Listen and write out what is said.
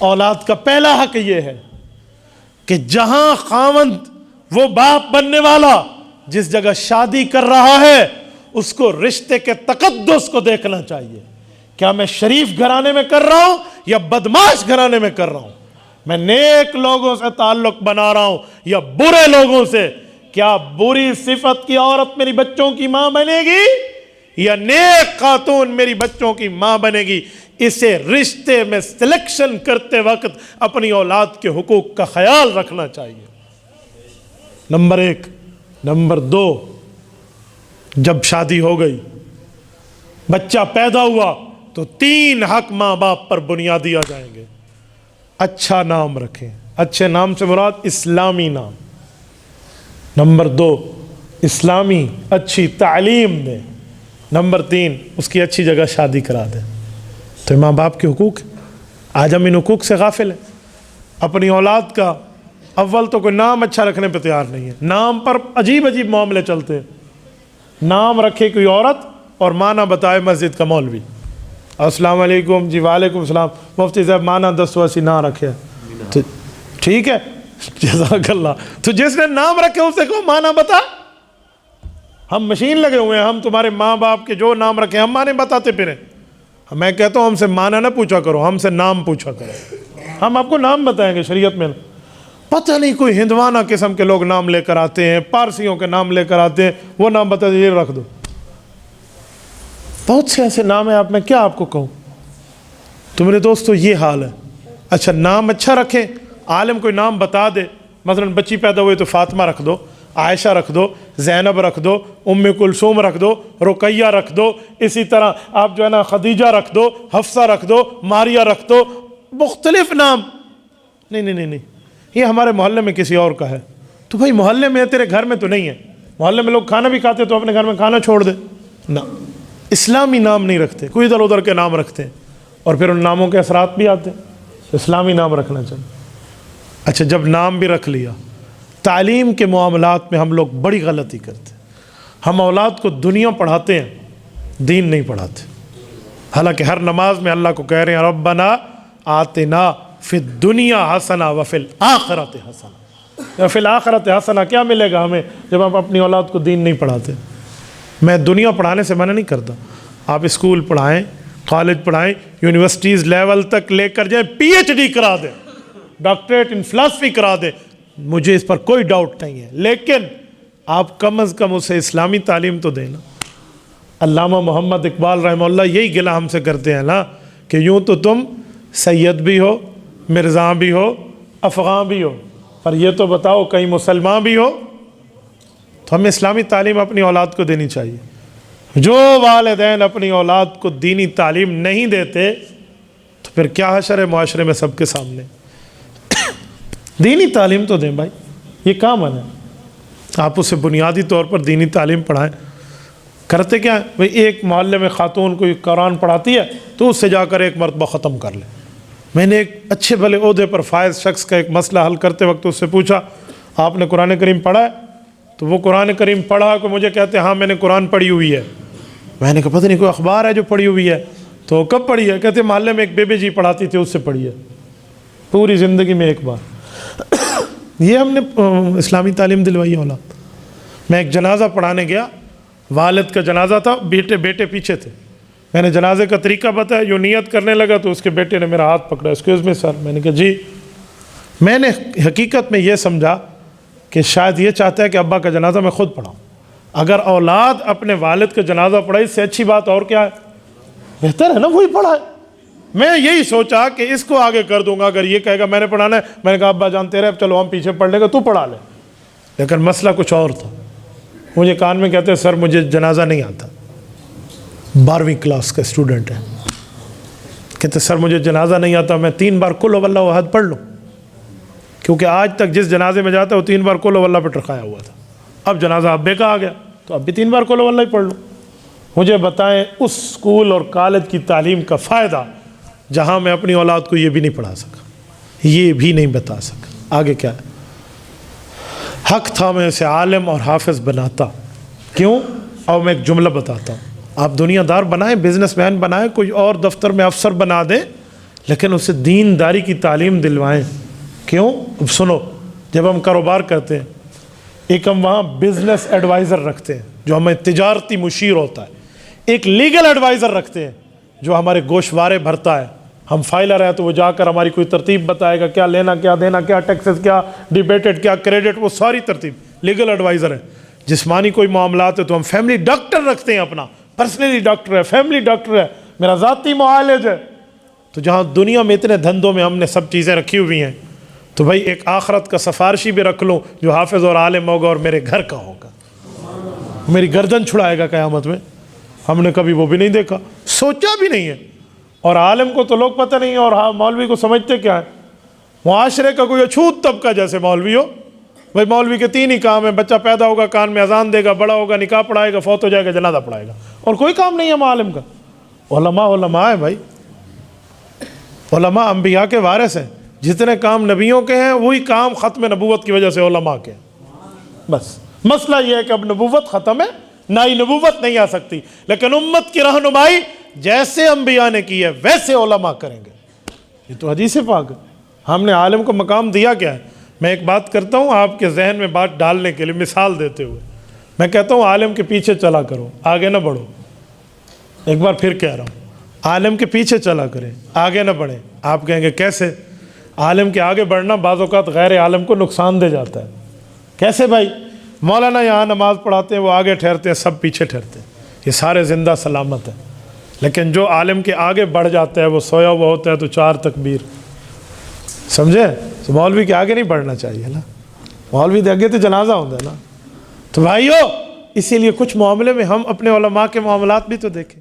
اولاد کا پہلا حق یہ ہے کہ جہاں خاوند وہ باپ بننے والا جس جگہ شادی کر رہا ہے اس کو رشتے کے تقدس کو دیکھنا چاہیے. کیا میں شریف گھرانے میں کر رہا ہوں یا بدماش گھرانے میں کر رہا ہوں؟ میں نیک لوگوں سے تعلق بنا رہا ہوں یا برے لوگوں سے؟ کیا بری صفت کی عورت میری بچوں کی ماں بنے گی یا نیک خاتون میری بچوں کی ماں بنے گی؟ اسے رشتے میں سلیکشن کرتے وقت اپنی اولاد کے حقوق کا خیال رکھنا چاہیے. نمبر 1. نمبر 2، جب شادی ہو گئی، بچہ پیدا ہوا تو 3 حق ماں باپ پر بنیادی آ جائیں گے. اچھا نام رکھیں. اچھے نام سے مراد اسلامی نام. نمبر 2، اسلامی اچھی تعلیم دیں. نمبر 3، اس کی اچھی جگہ شادی کرا دیں. تو ماں باپ کے حقوق، آج ہم ان حقوق سے غافل ہیں. اپنی اولاد کا اول تو کوئی نام اچھا رکھنے پہ تیار نہیں ہے. نام پر عجیب عجیب معاملے چلتے ہیں. نام رکھے کوئی عورت اور معنی بتائے مسجد کا مولوی. السلام علیکم جی، وعلیکم السلام مفتی صاحب، معنی 10 ویسی نہ رکھے. تو ٹھیک ہے، جزاک اللہ. تو جس نے نام رکھے اسے کو معنی بتا. ہم مشین لگے ہوئے ہیں، ہم تمہارے ماں باپ کے جو نام رکھے ہم معنی بتاتے پھریں. میں کہتا ہوں ہم سے معنی نہ پوچھا کرو، ہم سے نام پوچھا کرو. ہم آپ کو نام بتائیں گے شریعت میں. پتہ نہیں کوئی ہندوانہ قسم کے لوگ نام لے کر آتے ہیں، پارسیوں کے نام لے کر آتے ہیں، وہ نام بتا دیجیے رکھ دو. بہت سے ایسے نام ہیں، میں کیا آپ کو کہوں. تو میرے دوستو یہ حال ہے. اچھا نام اچھا رکھیں. عالم کوئی نام بتا دے، مثلا بچی پیدا ہوئی تو فاطمہ رکھ دو، عائشہ رکھ دو، زینب رکھ دو، ام کلثوم رکھ دو، رقیہ رکھ دو. اسی طرح آپ جو ہے نا خدیجہ رکھ دو، حفصہ رکھ دو، ماریہ رکھ دو. مختلف نام. نہیں، یہ ہمارے محلے میں کسی اور کا ہے. تو بھائی محلے میں ہے، تیرے گھر میں تو نہیں ہے. محلے میں لوگ کھانا بھی کھاتے تو اپنے گھر میں کھانا چھوڑ دے. نہ، اسلامی نام نہیں رکھتے، کوئی ادھر ادھر کے نام رکھتے ہیں اور پھر ان ناموں کے اثرات بھی آتے ہیں. اسلامی نام رکھنا چاہیے. اچھا جب نام بھی رکھ لیا، تعلیم کے معاملات میں ہم لوگ بڑی غلطی کرتے ہیں. ہم اولاد کو دنیا پڑھاتے ہیں، دین نہیں پڑھاتے. حالانکہ ہر نماز میں اللہ کو کہہ رہے ہیں ربنا آتنا فی الدنیا حسنہ وفی الآخرۃ حسنہ. فی الآخرۃ حسنہ کیا ملے گا ہمیں جب ہم اپنی اولاد کو دین نہیں پڑھاتے؟ میں دنیا پڑھانے سے منع نہیں کرتا. آپ اسکول پڑھائیں، کالج پڑھائیں، یونیورسٹیز لیول تک لے کر جائیں، پی ایچ ڈی کرا دیں، ڈاکٹریٹ ان فلسفی کرا دیں، مجھے اس پر کوئی ڈاؤٹ نہیں ہے. لیکن آپ کم از کم اسے اسلامی تعلیم تو دیں نا. علامہ محمد اقبال رحمہ اللہ یہی گلہ ہم سے کرتے ہیں نا کہ یوں تو تم سید بھی ہو، مرزا بھی ہو، افغان بھی ہو، پر یہ تو بتاؤ کہیں مسلمان بھی ہو. تو ہمیں اسلامی تعلیم اپنی اولاد کو دینی چاہیے. جو والدین اپنی اولاد کو دینی تعلیم نہیں دیتے تو پھر کیا حشر ہے معاشرے میں سب کے سامنے. دینی تعلیم تو دیں بھائی، یہ کامن ہے. آپ اسے بنیادی طور پر دینی تعلیم پڑھائیں. کرتے کیا ہے بھئی، ایک محلے میں خاتون کوئی قرآن پڑھاتی ہے تو اس سے جا کر ایک مرتبہ ختم کر لے. میں نے ایک اچھے بھلے عہدے پر فائز شخص کا ایک مسئلہ حل کرتے وقت اس سے پوچھا آپ نے قرآن کریم پڑھا ہے؟ تو وہ قرآن کریم پڑھا کہ مجھے کہتے ہاں میں نے قرآن پڑھی ہوئی ہے. میں نے کہا پتہ نہیں کوئی اخبار ہے جو پڑھی ہوئی ہے؟ تو کب پڑھی ہے؟ کہتے محلے میں ایک بیبی جی پڑھاتی تھی، اس سے پڑھی ہے پوری زندگی میں ایک بار. یہ ہم نے اسلامی تعلیم دلوائی ہے اولاد. میں ایک جنازہ پڑھانے گیا، والد کا جنازہ تھا، بیٹے پیچھے تھے. میں نے جنازے کا طریقہ بتایا، جو نیت کرنے لگا تو اس کے بیٹے نے میرا ہاتھ پکڑا. ایکسکیوز می سر. میں نے کہا جی. میں نے حقیقت میں یہ سمجھا کہ شاید یہ چاہتا ہے کہ ابا کا جنازہ میں خود پڑھاؤں. اگر اولاد اپنے والد کا جنازہ پڑھے اس سے اچھی بات اور کیا ہے؟ بہتر ہے نا وہی پڑھائے. میں یہی سوچا کہ اس کو آگے کر دوں گا. اگر یہ کہے گا میں نے پڑھانا ہے، میں نے کہا ابا جانتے رہے چلو ہم پیچھے پڑھ لیں گے، تو پڑھا لے. لیکن مسئلہ کچھ اور تھا. مجھے کان میں کہتے سر مجھے جنازہ نہیں آتا. 12ویں کلاس کا اسٹوڈنٹ ہے. کہتے سر مجھے جنازہ نہیں آتا، میں 3 بار قل واللہ احد پڑھ لوں. کیونکہ آج تک جس جنازے میں جاتا ہے وہ 3 بار قل واللہ پہ ٹرکایا ہوا تھا. اب جنازہ ابے کا آ گیا تو اب بھی 3 بار قل واللہ ہی پڑھ لوں. مجھے بتائیں اس اسکول اور کالج کی تعلیم کا فائدہ جہاں میں اپنی اولاد کو یہ بھی نہیں پڑھا سکا، یہ بھی نہیں بتا سکا. آگے کیا ہے؟ حق تھا میں اسے عالم اور حافظ بناتا. کیوں؟ اور میں ایک جملہ بتاتا ہوں. آپ دنیا دار بنائیں، بزنس مین بنائیں، کوئی اور دفتر میں افسر بنا دیں، لیکن اسے دینداری کی تعلیم دلوائیں. کیوں؟ اب سنو، جب ہم کاروبار کرتے ہیں، ایک ہم وہاں بزنس ایڈوائزر رکھتے ہیں جو ہمیں تجارتی مشیر ہوتا ہے، ایک لیگل ایڈوائزر رکھتے ہیں جو ہمارے گوشوارے بھرتا ہے. ہم فائلر ہیں تو وہ جا کر ہماری کوئی ترتیب بتائے گا، کیا لینا کیا دینا، کیا ٹیکسز، کیا ڈیبیٹڈ، کیا کریڈٹ، وہ ساری ترتیب لیگل ایڈوائزر ہے. جسمانی کوئی معاملات ہے تو ہم فیملی ڈاکٹر رکھتے ہیں، اپنا پرسنلی ڈاکٹر ہے، فیملی ڈاکٹر ہے، میرا ذاتی معالج ہے. تو جہاں دنیا میں اتنے دھندوں میں ہم نے سب چیزیں رکھی ہوئی ہیں، تو بھائی ایک آخرت کا سفارشی بھی رکھ لوں جو حافظ اور عالم ہوگا اور میرے گھر کا ہوگا، میری گردن چھڑائے گا قیامت میں. ہم نے کبھی وہ بھی نہیں دیکھا، سوچا بھی نہیں ہے. اور عالم کو تو لوگ پتہ نہیں ہے، اور مولوی کو سمجھتے کیا ہے؟ معاشرے کا کوئی اچھوت طبقہ جیسے مولوی ہو. بھائی مولوی کے 3 ہی کام ہیں: بچہ پیدا ہوگا کان میں اذان دے گا، بڑا ہوگا نکاح پڑھائے گا، فوت ہو جائے گا جنازہ پڑھائے گا، اور کوئی کام نہیں ہے عالم کا. علماء ہے بھائی، علماء انبیاء کے وارث ہیں. جتنے کام نبیوں کے ہیں وہی کام ختم نبوت کی وجہ سے علماء کے ہیں. بس مسئلہ یہ ہے کہ اب نبوت ختم ہے، نئی نبوت نہیں آ سکتی، لیکن امت کی رہنمائی جیسے انبیاء نے کی ہے ویسے علماء کریں گے. یہ تو حدیث پاک ہے. ہم نے عالم کو مقام دیا کیا ہے؟ میں ایک بات کرتا ہوں آپ کے ذہن میں بات ڈالنے کے لیے، مثال دیتے ہوئے میں کہتا ہوں عالم کے پیچھے چلا کرو، آگے نہ بڑھو. ایک بار پھر کہہ رہا ہوں، عالم کے پیچھے چلا کریں، آگے نہ بڑھیں. آپ کہیں گے کیسے؟ عالم کے آگے بڑھنا بعض اوقات غیر عالم کو نقصان دے جاتا ہے. کیسے بھائی؟ مولانا یہاں نماز پڑھاتے ہیں، وہ آگے ٹھہرتے ہیں، سب پیچھے ٹھہرتے ہیں، یہ سارے زندہ سلامت ہیں. لیکن جو عالم کے آگے بڑھ جاتا ہے وہ سویا ہوا ہوتا ہے تو 4 تکبیر. سمجھے؟ تو مولوی کے آگے نہیں بڑھنا چاہیے نا، مولوی دے آگے تو جنازہ ہوتا ہے نا. تو بھائیو، اسی لیے کچھ معاملے میں ہم اپنے علماء کے معاملات بھی تو دیکھیں.